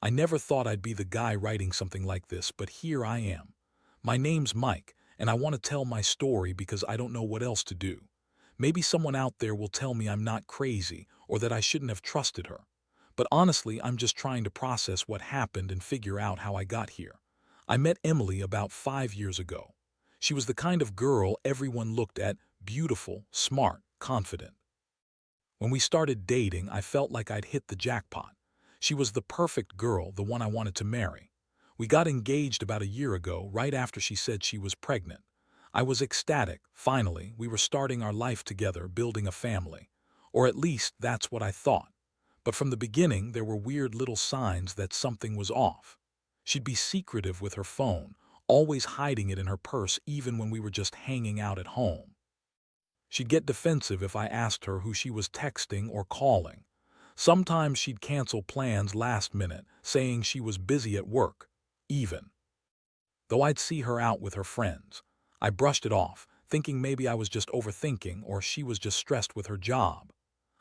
I never thought I'd be the guy writing something like this, but here I am. My name's Mike, and I want to tell my story because I don't know what else to do. Maybe someone out there will tell me I'm not crazy or that I shouldn't have trusted her. But honestly, I'm just trying to process what happened and figure out how I got here. I met Emily about 5 years ago. She was the kind of girl everyone looked at: beautiful, smart, confident. When we started dating, I felt like I'd hit the jackpot. She was the perfect girl, the one I wanted to marry. We got engaged about a year ago, right after she said she was pregnant. I was ecstatic. Finally, we were starting our life together, building a family. Or at least that's what I thought. But from the beginning, there were weird little signs that something was off. She'd be secretive with her phone, always hiding it in her purse even when we were just hanging out at home. She'd get defensive if I asked her who she was texting or calling. Sometimes she'd cancel plans last minute, saying she was busy at work, even though I'd see her out with her friends. I brushed it off, thinking maybe I was just overthinking or she was just stressed with her job.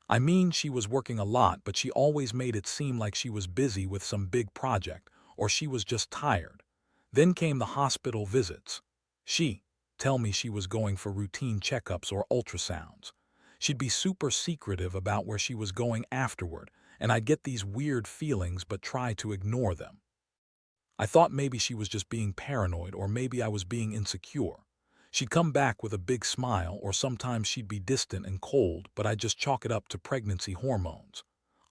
I mean, she was working a lot, but she always made it seem like she was busy with some big project or she was just tired. Then came the hospital visits. She tell me she was going for routine checkups or ultrasounds. She'd be super secretive about where she was going afterward, and I'd get these weird feelings but try to ignore them. I thought maybe she was just being paranoid or maybe I was being insecure. She'd come back with a big smile or sometimes she'd be distant and cold, but I'd just chalk it up to pregnancy hormones.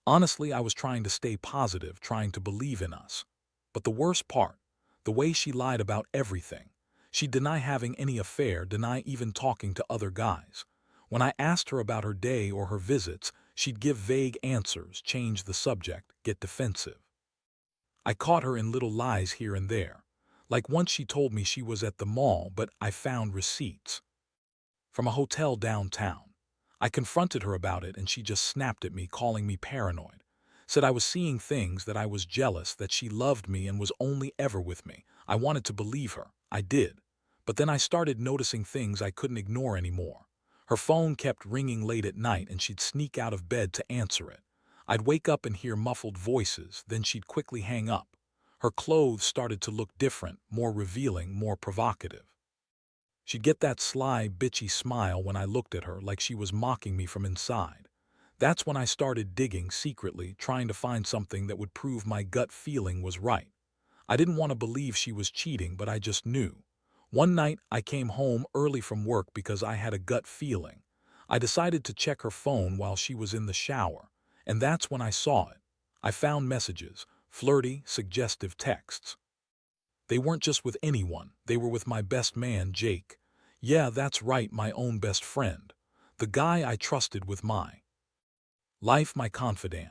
Honestly, I was trying to stay positive, trying to believe in us. But the worst part, the way she lied about everything. She'd deny having any affair, deny even talking to other guys. When I asked her about her day or her visits, she'd give vague answers, change the subject, get defensive. I caught her in little lies here and there. Like once she told me she was at the mall, but I found receipts from a hotel downtown. I confronted her about it and she just snapped at me, calling me paranoid. Said I was seeing things, that I was jealous, that she loved me and was only ever with me. I wanted to believe her. I did. But then I started noticing things I couldn't ignore anymore. Her phone kept ringing late at night and she'd sneak out of bed to answer it. I'd wake up and hear muffled voices, then she'd quickly hang up. Her clothes started to look different, more revealing, more provocative. She'd get that sly, bitchy smile when I looked at her, like she was mocking me from inside. That's when I started digging secretly, trying to find something that would prove my gut feeling was right. I didn't want to believe she was cheating, but I just knew. One night, I came home early from work because I had a gut feeling. I decided to check her phone while she was in the shower, and that's when I saw it. I found messages, flirty, suggestive texts. They weren't just with anyone, they were with my best man, Jake. Yeah, that's right, my own best friend. The guy I trusted with my life, my confidant.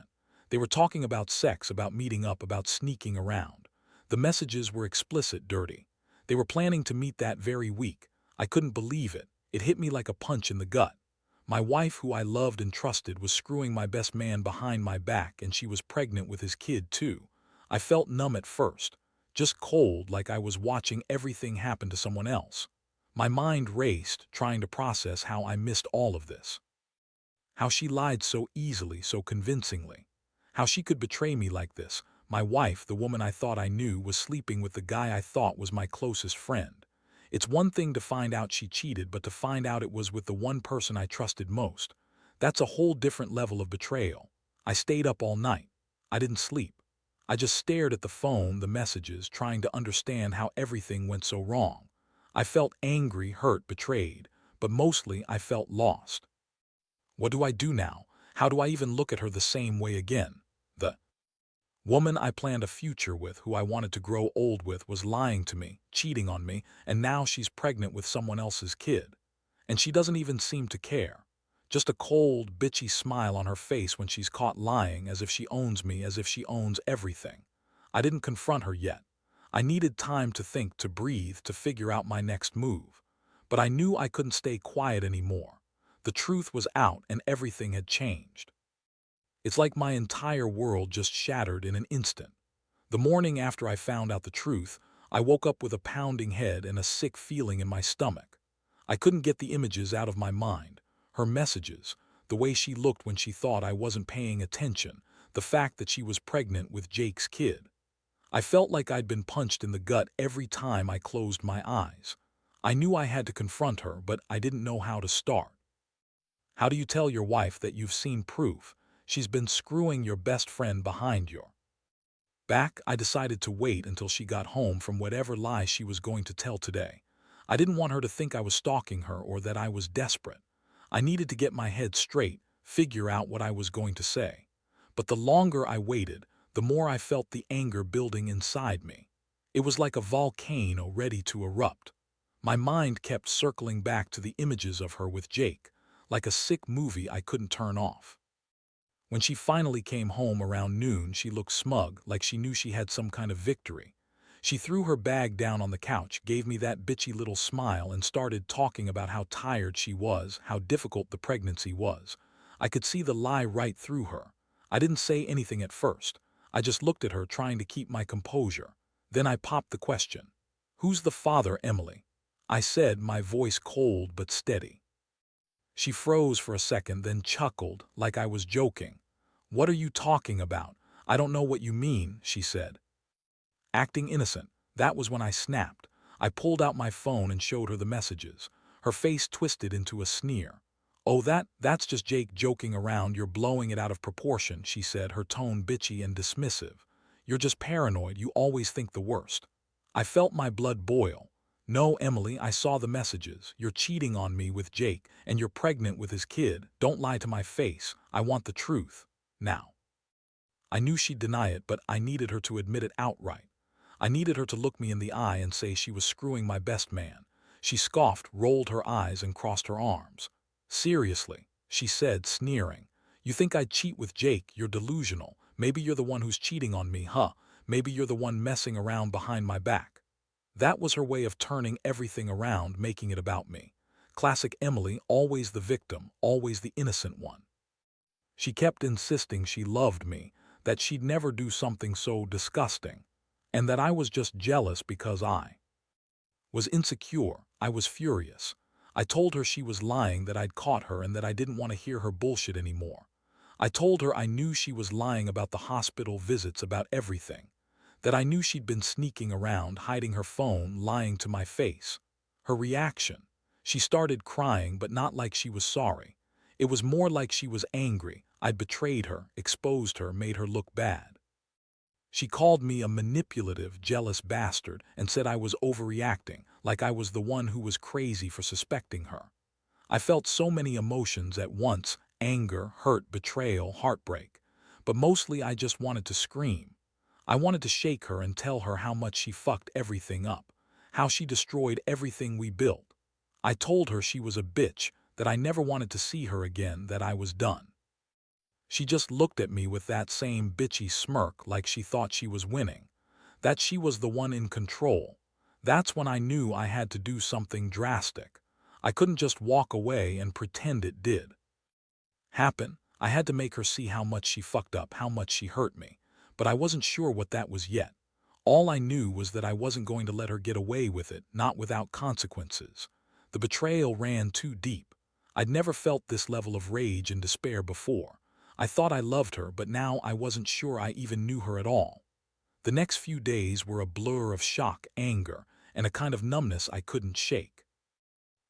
They were talking about sex, about meeting up, about sneaking around. The messages were explicit, dirty. They were planning to meet that very week. I couldn't believe it. It hit me like a punch in the gut. My wife, who I loved and trusted, was screwing my best man behind my back, and she was pregnant with his kid, too. I felt numb at first, just cold, like I was watching everything happen to someone else. My mind raced, trying to process how I missed all of this. How she lied so easily, so convincingly. How she could betray me like this. My wife, the woman I thought I knew, was sleeping with the guy I thought was my closest friend. It's one thing to find out she cheated, but to find out it was with the one person I trusted most. That's a whole different level of betrayal. I stayed up all night. I didn't sleep. I just stared at the phone, the messages, trying to understand how everything went so wrong. I felt angry, hurt, betrayed, but mostly I felt lost. What do I do now? How do I even look at her the same way again? The woman I planned a future with, who I wanted to grow old with, was lying to me, cheating on me, and now she's pregnant with someone else's kid. And she doesn't even seem to care. Just a cold, bitchy smile on her face when she's caught lying, as if she owns me, as if she owns everything. I didn't confront her yet. I needed time to think, to breathe, to figure out my next move. But I knew I couldn't stay quiet anymore. The truth was out and everything had changed. It's like my entire world just shattered in an instant. The morning after I found out the truth, I woke up with a pounding head and a sick feeling in my stomach. I couldn't get the images out of my mind. Her messages, the way she looked when she thought I wasn't paying attention, the fact that she was pregnant with Jake's kid. I felt like I'd been punched in the gut every time I closed my eyes. I knew I had to confront her, but I didn't know how to start. How do you tell your wife that you've seen proof she's been screwing your best friend behind your back? I decided to wait until she got home from whatever lie she was going to tell today. I didn't want her to think I was stalking her or that I was desperate. I needed to get my head straight, figure out what I was going to say. But the longer I waited, the more I felt the anger building inside me. It was like a volcano ready to erupt. My mind kept circling back to the images of her with Jake, like a sick movie I couldn't turn off. When she finally came home around noon, she looked smug, like she knew she had some kind of victory. She threw her bag down on the couch, gave me that bitchy little smile, and started talking about how tired she was, how difficult the pregnancy was. I could see the lie right through her. I didn't say anything at first. I just looked at her, trying to keep my composure. Then I popped the question. "Who's the father, Emily?" I said, my voice cold but steady. She froze for a second, then chuckled, like I was joking. "What are you talking about? I don't know what you mean," she said. Acting innocent, that was when I snapped. I pulled out my phone and showed her the messages. Her face twisted into a sneer. "Oh, that's just Jake joking around. You're blowing it out of proportion," she said, her tone bitchy and dismissive. "You're just paranoid. You always think the worst." I felt my blood boil. "No, Emily, I saw the messages. You're cheating on me with Jake, and you're pregnant with his kid. Don't lie to my face. I want the truth. Now." I knew she'd deny it, but I needed her to admit it outright. I needed her to look me in the eye and say she was screwing my best man. She scoffed, rolled her eyes, and crossed her arms. "Seriously," she said, sneering. "You think I'd cheat with Jake? You're delusional. Maybe you're the one who's cheating on me, huh? Maybe you're the one messing around behind my back." That was her way of turning everything around, making it about me. Classic Emily, always the victim, always the innocent one. She kept insisting she loved me, that she'd never do something so disgusting, and that I was just jealous because I was insecure. I was furious. I told her she was lying, that I'd caught her, and that I didn't want to hear her bullshit anymore. I told her I knew she was lying about the hospital visits, about everything. That I knew she'd been sneaking around, hiding her phone, lying to my face. Her reaction. She started crying, but not like she was sorry. It was more like she was angry. I'd betrayed her, exposed her, made her look bad. She called me a manipulative, jealous bastard and said I was overreacting, like I was the one who was crazy for suspecting her. I felt so many emotions at once: anger, hurt, betrayal, heartbreak. But mostly I just wanted to scream. I wanted to shake her and tell her how much she fucked everything up, how she destroyed everything we built. I told her she was a bitch, that I never wanted to see her again, that I was done. She just looked at me with that same bitchy smirk, like she thought she was winning, that she was the one in control. That's when I knew I had to do something drastic. I couldn't just walk away and pretend it did happen. I had to make her see how much she fucked up, how much she hurt me. But I wasn't sure what that was yet. All I knew was that I wasn't going to let her get away with it, not without consequences. The betrayal ran too deep. I'd never felt this level of rage and despair before. I thought I loved her, but now I wasn't sure I even knew her at all. The next few days were a blur of shock, anger, and a kind of numbness I couldn't shake.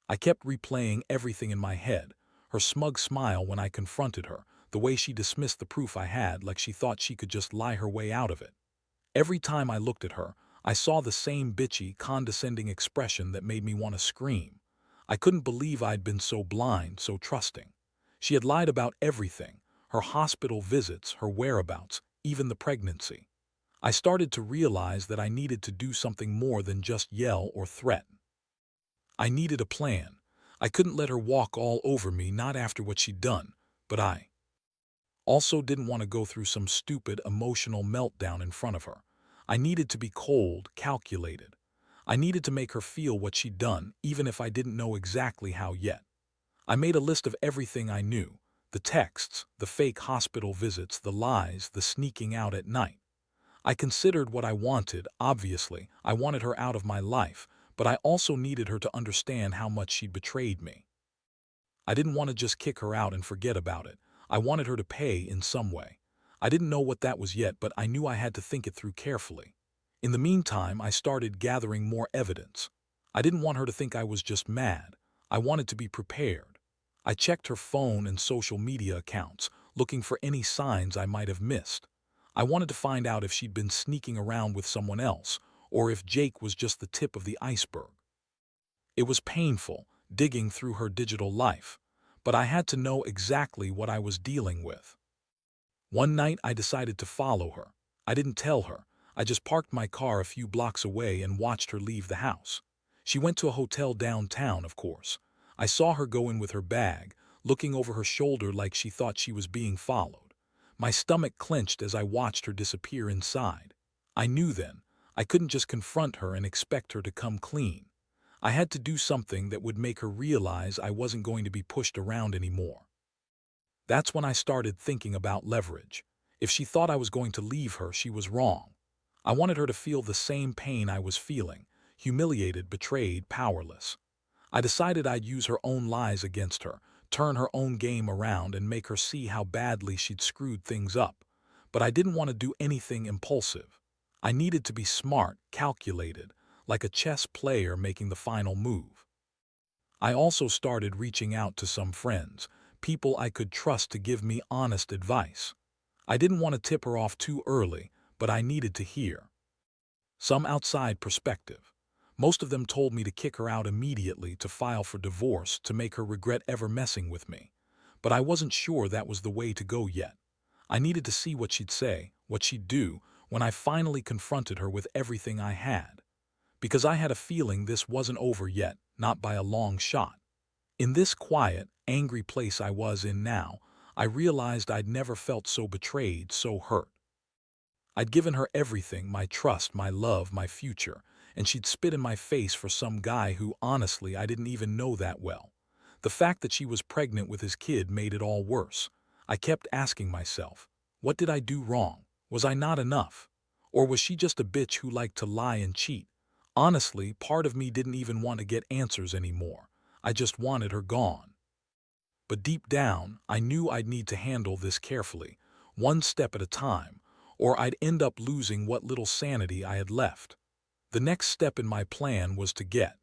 I kept replaying everything in my head: her smug smile when I confronted her, the way she dismissed the proof I had, like she thought she could just lie her way out of it. Every time I looked at her, I saw the same bitchy, condescending expression that made me want to scream. I couldn't believe I'd been so blind, so trusting. She had lied about everything: her hospital visits, her whereabouts, even the pregnancy. I started to realize that I needed to do something more than just yell or threaten. I needed a plan. I couldn't let her walk all over me, not after what she'd done, but I also didn't want to go through some stupid emotional meltdown in front of her. I needed to be cold, calculated. I needed to make her feel what she'd done, even if I didn't know exactly how yet. I made a list of everything I knew: the texts, the fake hospital visits, the lies, the sneaking out at night. I considered what I wanted. Obviously, I wanted her out of my life, but I also needed her to understand how much she'd betrayed me. I didn't want to just kick her out and forget about it. I wanted her to pay in some way. I didn't know what that was yet, but I knew I had to think it through carefully. In the meantime, I started gathering more evidence. I didn't want her to think I was just mad. I wanted to be prepared. I checked her phone and social media accounts, looking for any signs I might have missed. I wanted to find out if she'd been sneaking around with someone else, or if Jake was just the tip of the iceberg. It was painful, digging through her digital life, but I had to know exactly what I was dealing with. One night I decided to follow her. I didn't tell her. I just parked my car a few blocks away and watched her leave the house. She went to a hotel downtown, of course. I saw her go in with her bag, looking over her shoulder like she thought she was being followed. My stomach clenched as I watched her disappear inside. I knew then, I couldn't just confront her and expect her to come clean. I had to do something that would make her realize I wasn't going to be pushed around anymore. That's when I started thinking about leverage. If she thought I was going to leave her, she was wrong. I wanted her to feel the same pain I was feeling, humiliated, betrayed, powerless. I decided I'd use her own lies against her, turn her own game around and make her see how badly she'd screwed things up. But I didn't want to do anything impulsive. I needed to be smart, calculated, like a chess player making the final move. I also started reaching out to some friends, people I could trust to give me honest advice. I didn't want to tip her off too early, but I needed to hear some outside perspective. Most of them told me to kick her out immediately, to file for divorce, to make her regret ever messing with me. But I wasn't sure that was the way to go yet. I needed to see what she'd say, what she'd do, when I finally confronted her with everything I had. Because I had a feeling this wasn't over yet, not by a long shot. In this quiet, angry place I was in now, I realized I'd never felt so betrayed, so hurt. I'd given her everything, my trust, my love, my future, and she'd spit in my face for some guy who, honestly, I didn't even know that well. The fact that she was pregnant with his kid made it all worse. I kept asking myself, what did I do wrong? Was I not enough? Or was she just a bitch who liked to lie and cheat? Honestly, part of me didn't even want to get answers anymore. I just wanted her gone. But deep down, I knew I'd need to handle this carefully, one step at a time, or I'd end up losing what little sanity I had left. The next step in my plan was to get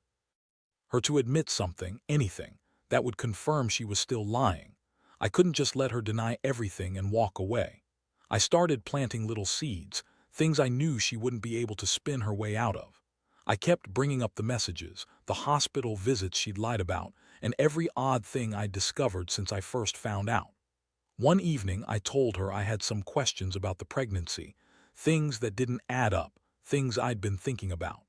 her to admit something, anything, that would confirm she was still lying. I couldn't just let her deny everything and walk away. I started planting little seeds, things I knew she wouldn't be able to spin her way out of. I kept bringing up the messages, the hospital visits she'd lied about, and every odd thing I'd discovered since I first found out. One evening, I told her I had some questions about the pregnancy, things that didn't add up, things I'd been thinking about.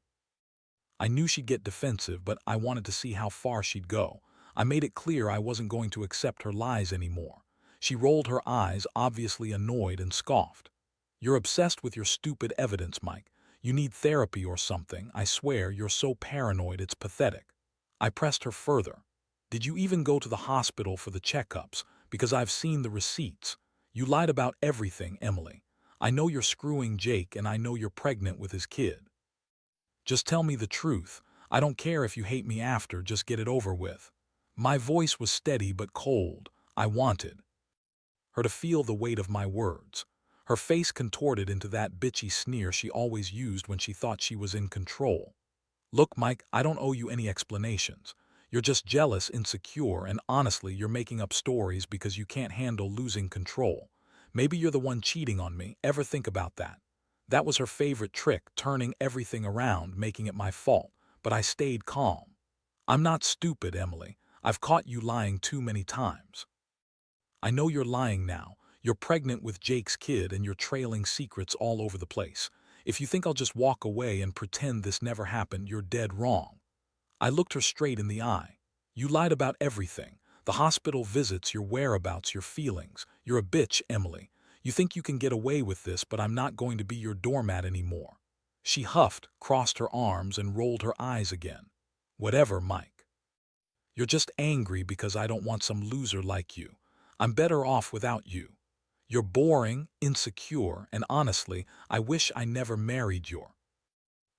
I knew she'd get defensive, but I wanted to see how far she'd go. I made it clear I wasn't going to accept her lies anymore. She rolled her eyes, obviously annoyed, and scoffed. "You're obsessed with your stupid evidence, Mike. You need therapy or something. I swear, you're so paranoid, it's pathetic." I pressed her further. "Did you even go to the hospital for the checkups? Because I've seen the receipts. You lied about everything, Emily. I know you're screwing Jake, and I know you're pregnant with his kid. Just tell me the truth. I don't care if you hate me after, just get it over with." My voice was steady but cold. I wanted her to feel the weight of my words. Her face contorted into that bitchy sneer she always used when she thought she was in control. "Look, Mike, I don't owe you any explanations. You're just jealous, insecure, and honestly, you're making up stories because you can't handle losing control. Maybe you're the one cheating on me. Ever think about that?" That was her favorite trick, turning everything around, making it my fault. But I stayed calm. "I'm not stupid, Emily. I've caught you lying too many times. I know you're lying now. You're pregnant with Jake's kid and you're trailing secrets all over the place. If you think I'll just walk away and pretend this never happened, you're dead wrong." I looked her straight in the eye. "You lied about everything. The hospital visits, your whereabouts, your feelings. You're a bitch, Emily. You think you can get away with this, but I'm not going to be your doormat anymore." She huffed, crossed her arms, and rolled her eyes again. "Whatever, Mike. You're just angry because I don't want some loser like you. I'm better off without you. You're boring, insecure, and honestly, I wish I never married your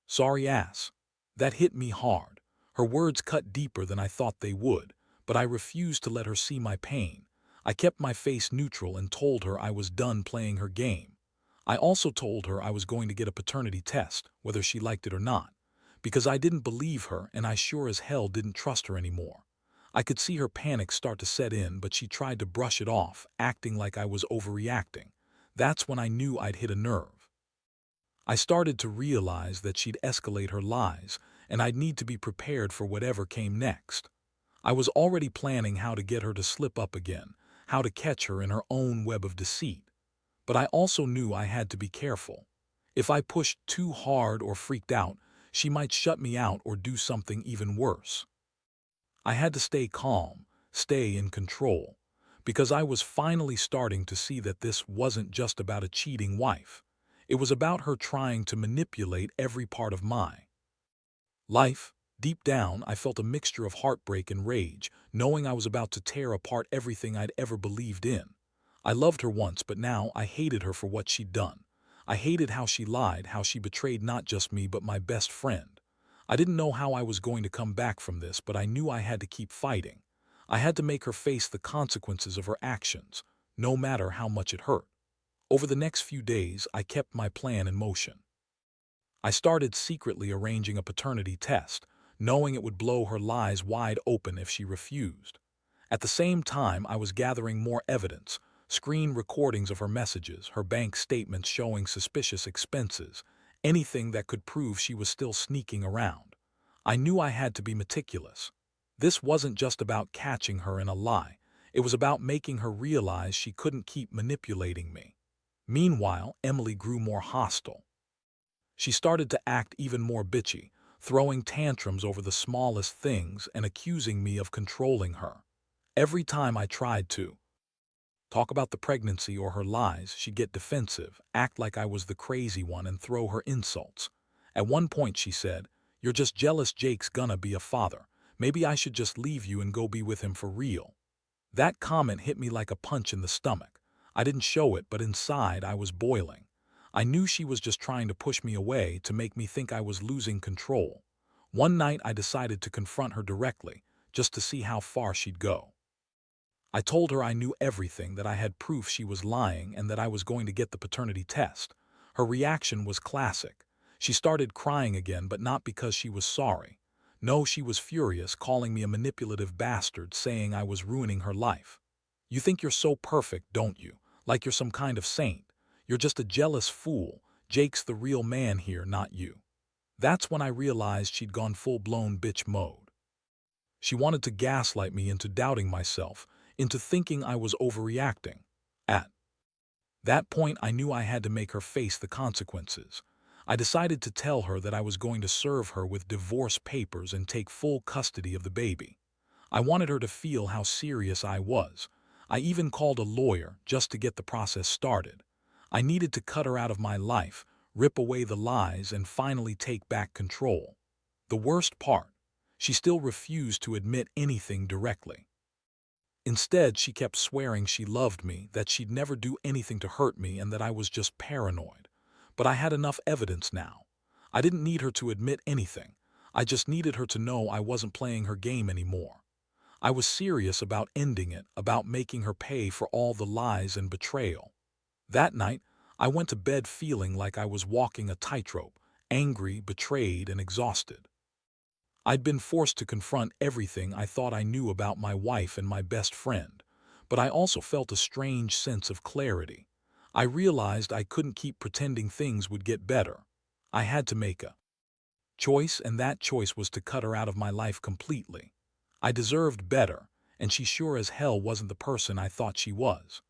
sorry ass." That hit me hard. Her words cut deeper than I thought they would, but I refused to let her see my pain. I kept my face neutral and told her I was done playing her game. I also told her I was going to get a paternity test, whether she liked it or not, because I didn't believe her and I sure as hell didn't trust her anymore. I could see her panic start to set in, but she tried to brush it off, acting like I was overreacting. That's when I knew I'd hit a nerve. I started to realize that she'd escalate her lies, and I'd need to be prepared for whatever came next. I was already planning how to get her to slip up again, how to catch her in her own web of deceit. But I also knew I had to be careful. If I pushed too hard or freaked out, she might shut me out or do something even worse. I had to stay calm, stay in control, because I was finally starting to see that this wasn't just about a cheating wife. It was about her trying to manipulate every part of my life. Deep down, I felt a mixture of heartbreak and rage, knowing I was about to tear apart everything I'd ever believed in. I loved her once, but now I hated her for what she'd done. I hated how she lied, how she betrayed not just me but my best friend. I didn't know how I was going to come back from this, but I knew I had to keep fighting. I had to make her face the consequences of her actions, no matter how much it hurt. Over the next few days, I kept my plan in motion. I started secretly arranging a paternity test, knowing it would blow her lies wide open if she refused. At the same time, I was gathering more evidence, screen recordings of her messages, her bank statements showing suspicious expenses, anything that could prove she was still sneaking around. I knew I had to be meticulous. This wasn't just about catching her in a lie. It was about making her realize she couldn't keep manipulating me. Meanwhile, Emily grew more hostile. She started to act even more bitchy, throwing tantrums over the smallest things and accusing me of controlling her. Every time I tried to talk about the pregnancy or her lies, she'd get defensive, act like I was the crazy one, and throw her insults. At one point she said, "You're just jealous Jake's gonna be a father. Maybe I should just leave you and go be with him for real." That comment hit me like a punch in the stomach. I didn't show it, but inside I was boiling. I knew she was just trying to push me away, to make me think I was losing control. One night I decided to confront her directly, just to see how far she'd go. I told her I knew everything, that I had proof she was lying, and that I was going to get the paternity test. Her reaction was classic. She started crying again, but not because she was sorry. No, she was furious, calling me a manipulative bastard, saying I was ruining her life. "You think you're so perfect, don't you? Like you're some kind of saint. You're just a jealous fool. Jake's the real man here, not you." That's when I realized she'd gone full-blown bitch mode. She wanted to gaslight me into doubting myself, into thinking I was overreacting. At that point, I knew I had to make her face the consequences. I decided to tell her that I was going to serve her with divorce papers and take full custody of the baby. I wanted her to feel how serious I was. I even called a lawyer just to get the process started. I needed to cut her out of my life, rip away the lies, and finally take back control. The worst part, she still refused to admit anything directly. Instead, she kept swearing she loved me, that she'd never do anything to hurt me, and that I was just paranoid. But I had enough evidence now. I didn't need her to admit anything. I just needed her to know I wasn't playing her game anymore. I was serious about ending it, about making her pay for all the lies and betrayal. That night, I went to bed feeling like I was walking a tightrope, angry, betrayed, and exhausted. I'd been forced to confront everything I thought I knew about my wife and my best friend, but I also felt a strange sense of clarity. I realized I couldn't keep pretending things would get better. I had to make a choice, and that choice was to cut her out of my life completely. I deserved better, and she sure as hell wasn't the person I thought she was.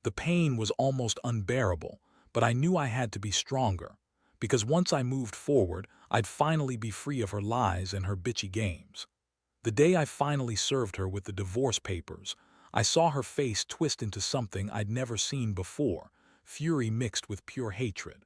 The pain was almost unbearable, but I knew I had to be stronger, because once I moved forward, I'd finally be free of her lies and her bitchy games. The day I finally served her with the divorce papers, I saw her face twist into something I'd never seen before, fury mixed with pure hatred.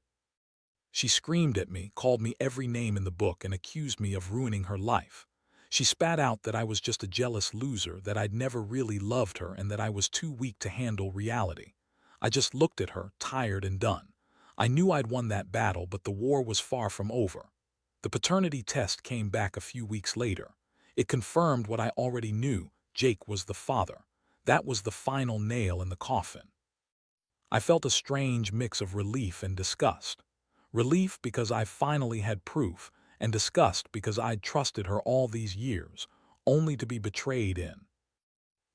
She screamed at me, called me every name in the book, and accused me of ruining her life. She spat out that I was just a jealous loser, that I'd never really loved her, and that I was too weak to handle reality. I just looked at her, tired and done. I knew I'd won that battle, but the war was far from over. The paternity test came back a few weeks later. It confirmed what I already knew: Jake was the father. That was the final nail in the coffin. I felt a strange mix of relief and disgust. Relief because I finally had proof, and disgust because I'd trusted her all these years, only to be betrayed in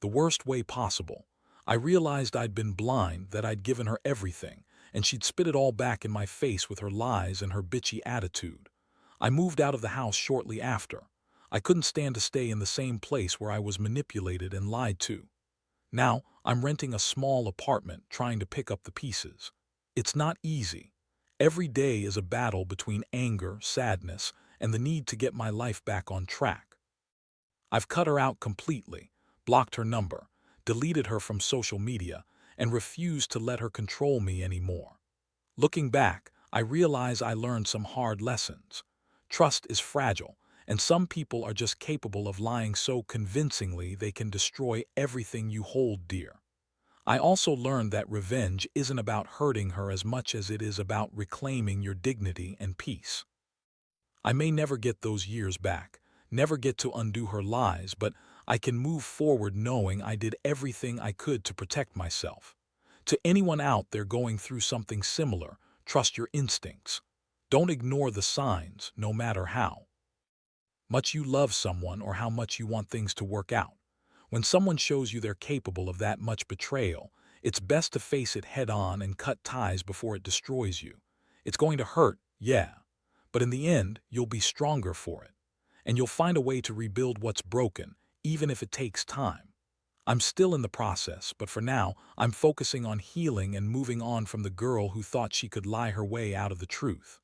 the worst way possible. I realized I'd been blind, that I'd given her everything, and she'd spit it all back in my face with her lies and her bitchy attitude. I moved out of the house shortly after. I couldn't stand to stay in the same place where I was manipulated and lied to. Now, I'm renting a small apartment, trying to pick up the pieces. It's not easy. Every day is a battle between anger, sadness, and the need to get my life back on track. I've cut her out completely, blocked her number, deleted her from social media, and refused to let her control me anymore. Looking back, I realize I learned some hard lessons. Trust is fragile, and some people are just capable of lying so convincingly they can destroy everything you hold dear. I also learned that revenge isn't about hurting her as much as it is about reclaiming your dignity and peace. I may never get those years back, never get to undo her lies, but I can move forward knowing I did everything I could to protect myself. To anyone out there going through something similar, trust your instincts. Don't ignore the signs, no matter how much you love someone or how much you want things to work out. When someone shows you they're capable of that much betrayal, it's best to face it head on and cut ties before it destroys you. It's going to hurt, yeah, but in the end, you'll be stronger for it. And you'll find a way to rebuild what's broken, even if it takes time. I'm still in the process, but for now, I'm focusing on healing and moving on from the girl who thought she could lie her way out of the truth.